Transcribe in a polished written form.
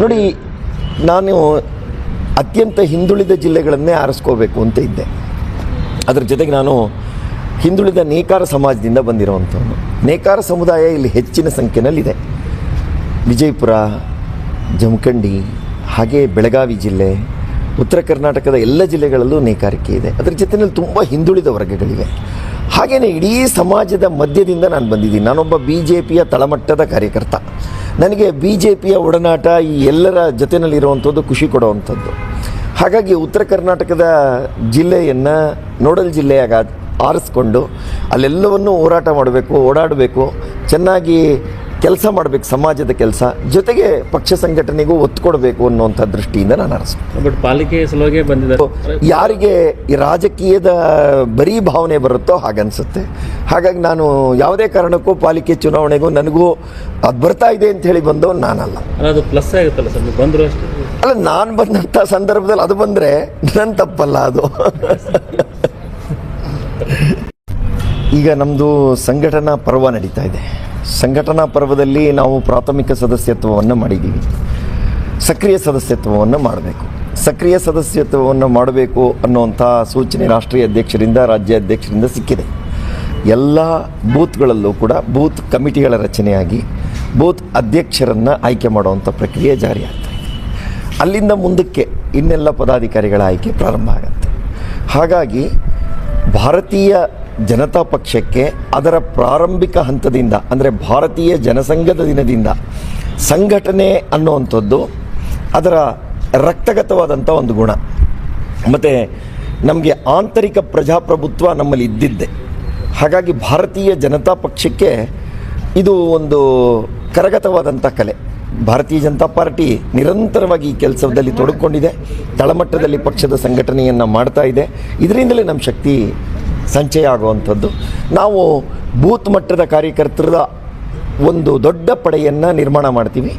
ನೋಡಿ, ನಾನು ಅತ್ಯಂತ ಹಿಂದುಳಿದ ಜಿಲ್ಲೆಗಳನ್ನೇ ಆರಿಸ್ಕೋಬೇಕು ಅಂತ ಇದ್ದೆ. ಅದರ ಜೊತೆಗೆ ನಾನು ಹಿಂದುಳಿದ ನೇಕಾರ ಸಮಾಜದಿಂದ ಬಂದಿರೋವಂಥವನು. ನೇಕಾರ ಸಮುದಾಯ ಇಲ್ಲಿ ಹೆಚ್ಚಿನ ಸಂಖ್ಯೆಯಲ್ಲಿದೆ. ವಿಜಯಪುರ, ಜಮಖಂಡಿ, ಹಾಗೆ ಬೆಳಗಾವಿ ಜಿಲ್ಲೆ, ಉತ್ತರ ಕರ್ನಾಟಕದ ಎಲ್ಲ ಜಿಲ್ಲೆಗಳಲ್ಲೂ ನೇಕಾರಿಕೆ ಇದೆ. ಅದರ ಜೊತೆಯಲ್ಲಿ ತುಂಬ ಹಿಂದುಳಿದ ವರ್ಗಗಳಿವೆ. ಹಾಗೆಯೇ ಇಡೀ ಸಮಾಜದ ಮಧ್ಯದಿಂದ ನಾನು ಬಂದಿದ್ದೀನಿ. ನಾನೊಬ್ಬ BJPಯ ತಳಮಟ್ಟದ ಕಾರ್ಯಕರ್ತ. ನನಗೆ BJPಯ ಒಡನಾಟ ಈ ಎಲ್ಲರ ಜೊತೆಯಲ್ಲಿರುವಂಥದ್ದು ಖುಷಿ ಕೊಡುವಂಥದ್ದು. ಹಾಗಾಗಿ ಉತ್ತರ ಕರ್ನಾಟಕದ ಜಿಲ್ಲೆಯನ್ನು ನೋಡಲ್ ಜಿಲ್ಲೆಯಾಗ ಆರಿಸ್ಕೊಂಡು ಅಲ್ಲೆಲ್ಲವನ್ನೂ ಹೋರಾಟ ಮಾಡಬೇಕು, ಓಡಾಡಬೇಕು, ಚೆನ್ನಾಗಿ ಕೆಲಸ ಮಾಡಬೇಕು, ಸಮಾಜದ ಕೆಲಸ ಜೊತೆಗೆ ಪಕ್ಷ ಸಂಘಟನೆಗೂ ಒತ್ತು ಕೊಡಬೇಕು ಅನ್ನುವಂಥ ದೃಷ್ಟಿಯಿಂದ ನಾನು ಆರಿಸ್ತೀನಿ. ಬಟ್ ಪಾಲಿಕೆ ಸಲುವಾಗಿ ಬಂದಿದ್ದಾರೆ. ಯಾರಿಗೆ ಈ ರಾಜಕೀಯದ ಬರೀ ಭಾವನೆ ಬರುತ್ತೋ ಹಾಗನ್ಸುತ್ತೆ. ಹಾಗಾಗಿ ನಾನು ಯಾವುದೇ ಕಾರಣಕ್ಕೂ ಪಾಲಿಕೆ ಚುನಾವಣೆಗೂ ನನಗೂ ಅದು ಬರ್ತಾ ಇದೆ ಅಂತ ಹೇಳಿ ಬಂದವನು ನಾನಲ್ಲ. ಅದು ಪ್ಲಸ್ ಆಗುತ್ತಲ್ಲ ಸರ್, ನೀವು ಬಂದರು ಅಷ್ಟೇ. ಅಲ್ಲ, ನಾನು ಬಂದಂಥ ಸಂದರ್ಭದಲ್ಲಿ ಅದು ಬಂದರೆ ನನ್ನ ತಪ್ಪಲ್ಲ ಅದು. ಈಗ ನಮ್ಮದು ಸಂಘಟನಾ ಪರ್ವ ನಡೀತಾ ಇದೆ. ಸಂಘಟನಾ ಪರ್ವದಲ್ಲಿ ನಾವು ಪ್ರಾಥಮಿಕ ಸದಸ್ಯತ್ವವನ್ನು ಮಾಡಿದ್ದೀವಿ. ಸಕ್ರಿಯ ಸದಸ್ಯತ್ವವನ್ನು ಮಾಡಬೇಕು. ಸಕ್ರಿಯ ಸದಸ್ಯತ್ವವನ್ನು ಮಾಡಬೇಕು ಅನ್ನುವಂಥ ಸೂಚನೆ ರಾಷ್ಟ್ರೀಯ ಅಧ್ಯಕ್ಷರಿಂದ, ರಾಜ್ಯ ಅಧ್ಯಕ್ಷರಿಂದ ಸಿಕ್ಕಿದೆ. ಎಲ್ಲ ಬೂತ್ಗಳಲ್ಲೂ ಕೂಡ ಬೂತ್ ಕಮಿಟಿಗಳ ರಚನೆಯಾಗಿ ಬೂತ್ ಅಧ್ಯಕ್ಷರನ್ನು ಆಯ್ಕೆ ಮಾಡುವಂಥ ಪ್ರಕ್ರಿಯೆ ಜಾರಿ ಆಗ್ತಾ ಇದೆ. ಅಲ್ಲಿಂದ ಮುಂದಕ್ಕೆ ಇನ್ನೆಲ್ಲ ಪದಾಧಿಕಾರಿಗಳ ಆಯ್ಕೆ ಪ್ರಾರಂಭ ಆಗುತ್ತೆ. ಹಾಗಾಗಿ ಭಾರತೀಯ ಜನತಾ ಪಕ್ಷಕ್ಕೆ ಅದರ ಪ್ರಾರಂಭಿಕ ಹಂತದಿಂದ, ಅಂದರೆ ಭಾರತೀಯ ಜನಸಂಘದ ದಿನದಿಂದ ಸಂಘಟನೆ ಅನ್ನುವಂಥದ್ದು ಅದರ ರಕ್ತಗತವಾದಂಥ ಒಂದು ಗುಣ. ಮತ್ತು ನಮಗೆ ಆಂತರಿಕ ಪ್ರಜಾಪ್ರಭುತ್ವ ನಮ್ಮಲ್ಲಿ ಇದ್ದಿದ್ದೆ. ಹಾಗಾಗಿ ಭಾರತೀಯ ಜನತಾ ಪಕ್ಷಕ್ಕೆ ಇದು ಒಂದು ಕರಗತವಾದಂಥ ಕಲೆ. ಭಾರತೀಯ ಜನತಾ ಪಾರ್ಟಿ ನಿರಂತರವಾಗಿ ಈ ಕೆಲಸದಲ್ಲಿ ತೊಡಗಿಕೊಂಡಿದೆ. ತಳಮಟ್ಟದಲ್ಲಿ ಪಕ್ಷದ ಸಂಘಟನೆಯನ್ನು ಮಾಡ್ತಾ ಇದೆ. ಇದರಿಂದಲೇ ನಮ್ಮ ಶಕ್ತಿ ಸಂಚಯ ಆಗುವಂಥದ್ದು. ನಾವು ಬೂತ್ ಮಟ್ಟದ ಕಾರ್ಯಕರ್ತರ ಒಂದು ದೊಡ್ಡ ಪಡೆಯನ್ನು ನಿರ್ಮಾಣ ಮಾಡ್ತೀವಿ.